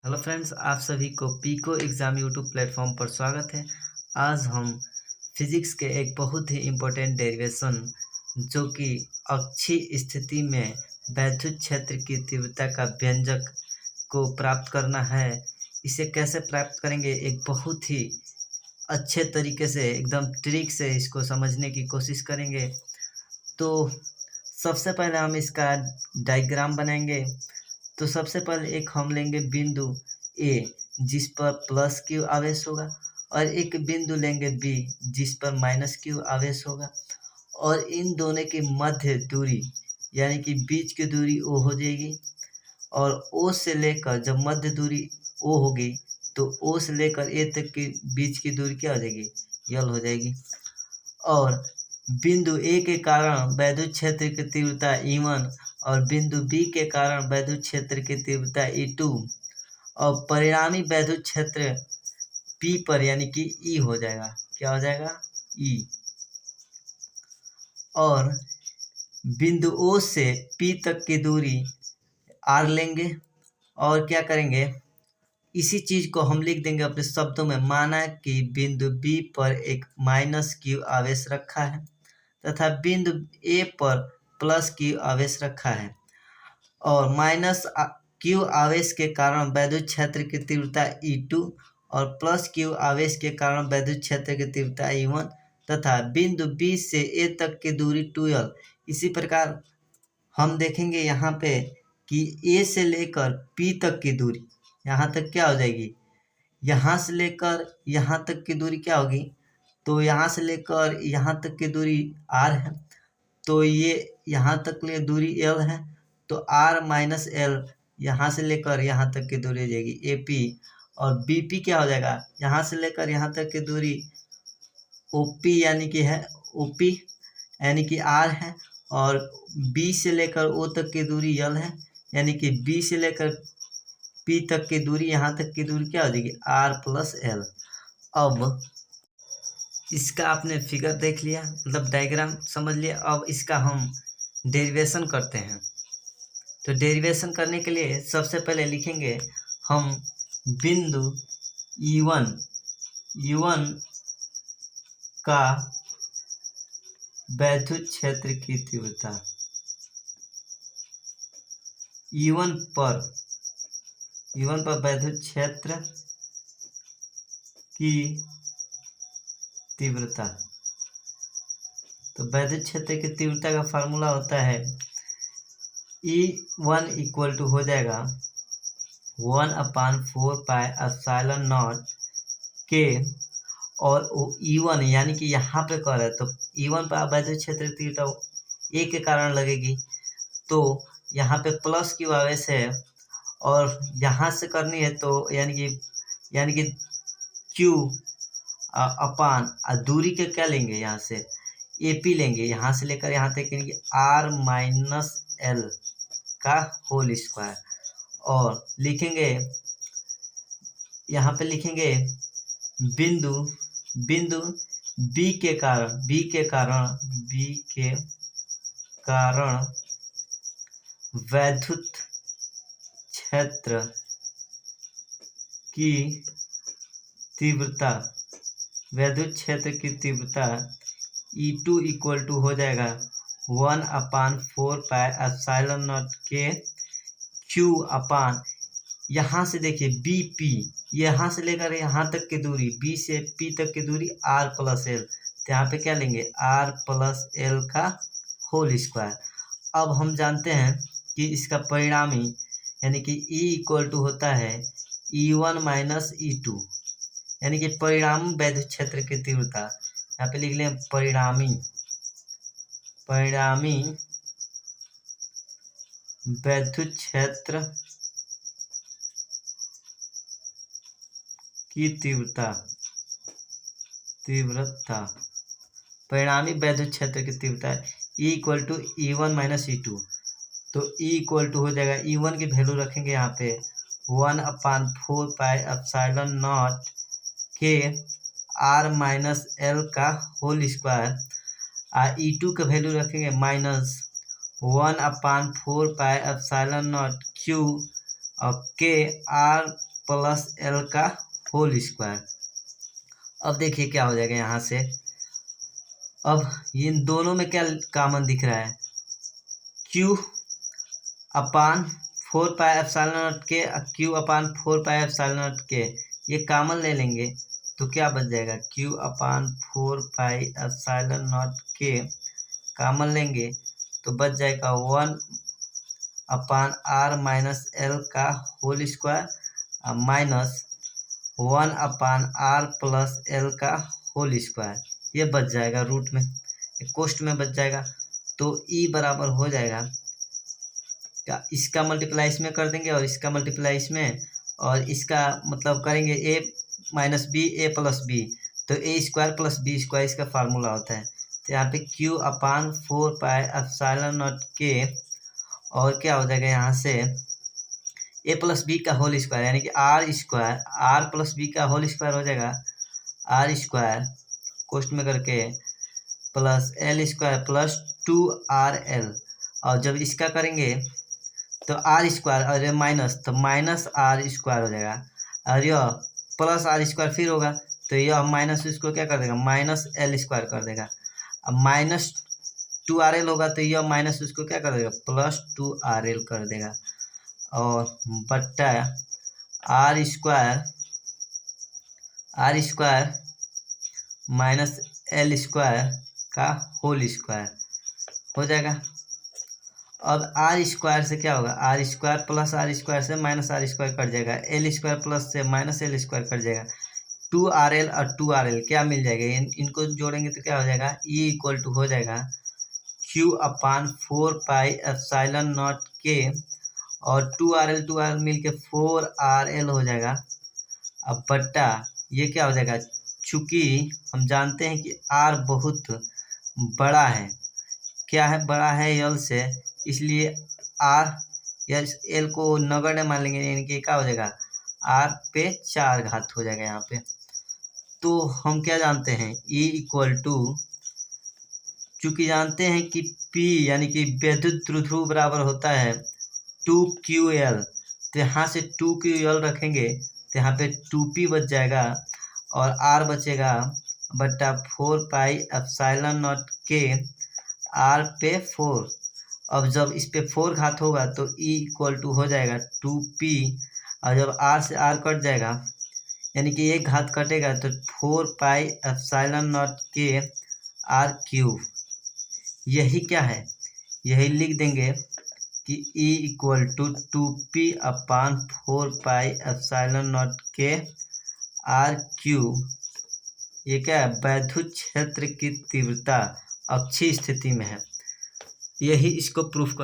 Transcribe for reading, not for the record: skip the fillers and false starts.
Hello friends, आप सभी को पीको एग्ज़ाम यूट्यूब प्लेटफॉर्म पर स्वागत है। आज हम फिज़िक्स के एक बहुत ही इम्पोर्टेंट डेरिवेशन जो कि अक्षीय स्थिति में वैद्युत क्षेत्र की तीव्रता का व्यंजक को प्राप्त करना है। इसे कैसे प्राप्त करेंगे, एक बहुत ही अच्छे तरीके से एकदम ट्रिक से इसको समझने की कोशिश करेंगे। तो सबसे पहले हम इसका डायग्राम बनाएंगे। तो सबसे पहले एक हम लेंगे बिंदु ए जिस पर प्लस क्यू आवेश होगा, और एक बिंदु लेंगे बी जिस पर माइनस क्यू आवेश होगा, और इन दोनों की मध्य दूरी यानी कि बीच की दूरी ओ हो जाएगी। और ओ से लेकर जब मध्य दूरी ओ होगी तो ओ से लेकर ए तक की बीच की दूरी क्या हो जाएगी, यल हो जाएगी। और बिंदु ए के कारण वैद्युत क्षेत्र की तीव्रता E1 और बिंदु बी के कारण वैद्युत क्षेत्र की तीव्रता E2 और परिणामी वैद्युत क्षेत्र P पर यानी कि E हो जाएगा। क्या हो जाएगा? E। और बिंदु O से P तक की दूरी R लेंगे और क्या करेंगे, इसी चीज को हम लिख देंगे अपने शब्दों में। माना कि बिंदु B पर एक माइनस क्यू आवेश रखा है तथा बिंदु A पर प्लस क्यू आवेश रखा है, और माइनस क्यू आवेश के कारण वैद्युत क्षेत्र की तीव्रता E2 और प्लस क्यू आवेश के कारण वैद्युत क्षेत्र की तीव्रता E1 तथा बिंदु B से A तक की दूरी 2L। इसी प्रकार हम देखेंगे यहाँ पे कि A से लेकर P तक की दूरी यहाँ तक क्या हो जाएगी, यहाँ से लेकर यहाँ तक की दूरी क्या होगी, तो यहाँ से लेकर यहाँ तक की दूरी R है, तो ये यहाँ तक ले दूरी L है, तो R माइनस L यहाँ से लेकर यहाँ तक की दूरी हो जाएगी AP। और BP क्या हो जाएगा, यहाँ से लेकर यहाँ तक की दूरी OP यानी कि है OP यानी कि R है, और B से लेकर O तक की दूरी L है यानी कि B से लेकर P तक की दूरी यहाँ तक की दूरी क्या हो जाएगी, R प्लस L। अब इसका आपने फिगर देख लिया, मतलब डायग्राम समझ लिया। अब इसका हम डेरिवेशन करते हैं। तो डेरिवेशन करने के लिए सबसे पहले लिखेंगे हम बिंदु E1 का वैद्युत क्षेत्र की तीव्रता E1 पर वैद्युत क्षेत्र की तीव्रता। तो वैद्युत क्षेत्र की तीव्रता का फार्मूला होता है E1 इक्वल टू हो जाएगा 1/4 पाई एप्सिलॉन नॉट के, और E1 यानी कि यहाँ पे कह रहे हैं तो E1 पर वैद्युत क्षेत्र की तीव्रता ए के कारण लगेगी, तो यहाँ पे प्लस क्यू आवेश है और यहाँ से करनी है तो यानी कि क्यू अपान दूरी के क्या लेंगे, यहाँ से AP लेंगे, यहाँ से लेकर यहाँ तक लेंगे R माइनस L का होल स्क्वायर। और लिखेंगे यहाँ पे लिखेंगे बिंदु B के कारण वैद्युत क्षेत्र की तीव्रता E2 इक्वल टू हो जाएगा 1/4 पाई एप्सिलॉन नॉट के क्यू अपान, यहाँ से देखिए BP, यहाँ से लेकर यहाँ तक की दूरी B से P तक की दूरी R प्लस L, तो यहाँ पे क्या लेंगे R प्लस L का होल स्क्वायर। अब हम जानते हैं कि इसका परिणामी यानी कि E इक्वल टू होता है E1 माइनस E2 यानी कि परिणामी वैद्युत क्षेत्र की तीव्रता। यहाँ पे लिख लें परिणामी वैद्युत क्षेत्र की तीव्रता परिणामी वैद्युत क्षेत्र की तीव्रता E equal to E1 minus E2। तो E इक्वल टू हो जाएगा, E1 की वैल्यू रखेंगे यहाँ पे 1/4 पाई एप्सिलॉन नॉट के R माइनस L का होल स्क्वायर, E2 का वैल्यू रखेंगे minus 1/4 pi epsilon not Q और के R प्लस एल का होल स्क्वायर। अब देखिए क्या हो जाएगा यहाँ से। अब इन दोनों में क्या कॉमन दिख रहा है, क्यू अपान 4πε0 के, क्यू अपान 4πε0 के, ये कॉमन ले लेंगे तो क्या बच जाएगा, क्यू अपान 4πε0 के कॉमन लेंगे तो बच जाएगा 1/r-l का होल स्क्वायर माइनस 1/r+l का होल स्क्वायर। ये बच जाएगा रूट में, कोष्ट में बच जाएगा। तो ई बराबर हो जाएगा, इसका मल्टीप्लाई इसमें कर देंगे और इसका मल्टीप्लाई इसमें, और इसका मतलब करेंगे a minus B a plus B, तो a square plus B square इसका फार्मूला होता है। तो यहाँ पे q अपान 4πε0 के, और क्या हो जाएगा यहाँ से a प्लस बी का होल स्क्वायर यानी कि R square, R plus B का होल स्क्वायर हो जाएगा आर स्क्वायर कोष्ट में करके plus L square plus 2rl, और जब इसका करेंगे तो आर स्क्वायर और ये माइनस, तो माइनस आर स्क्वायर हो जाएगा, और यह प्लस आर स्क्वायर फिर होगा, तो यह माइनस इसको क्या कर देगा, माइनस एल स्क्वायर कर देगा। अब माइनस 2rl होगा तो यह माइनस उसको क्या कर देगा, प्लस 2rl कर देगा, और बट्टा R square minus L square का होल स्क्वायर हो जाएगा। अब आर स्क्वायर से क्या होगा, R square plus R square से माइनस आर स्क्वायर कट जाएगा, एल स्क्वायर प्लस से माइनस एल स्क्वायर कट जाएगा, 2rl और 2rl क्या मिल जाएगा, इनको जोड़ेंगे तो क्या हो जाएगा, ई इक्वल टू हो जाएगा q अपान 4πε0 के, और 2rl मिल के 4rl हो जाएगा। अब बट्टा ये क्या हो जाएगा, चूँकि हम जानते हैं कि r बहुत बड़ा है, क्या है, बड़ा है यल से, इसलिए r या एल को नगण्य मान लेंगे, यानी कि क्या हो जाएगा r पे 4 घात हो जाएगा यहाँ पे। तो हम क्या जानते हैं, E इक्वल टू, चूँकि जानते हैं कि P यानी कि विद्युत द्विध्रुव बराबर होता है 2ql, तो यहाँ से 2ql रखेंगे तो यहाँ पे 2p बच जाएगा, और r बचेगा बट्टा 4πε0 के r पे 4। अब जब इस पे 4 घात होगा तो E इक्वल टू हो जाएगा 2p, और जब r से r कट जाएगा यानी कि एक घात कटेगा तो 4πε0 के r³। यही क्या है, यही लिख देंगे कि E इक्वल टू 2p अपान 4πε0 के r³। ये क्या है, वैद्युत क्षेत्र की तीव्रता अक्षीय स्थिति में है, यही इसको प्रूफ कर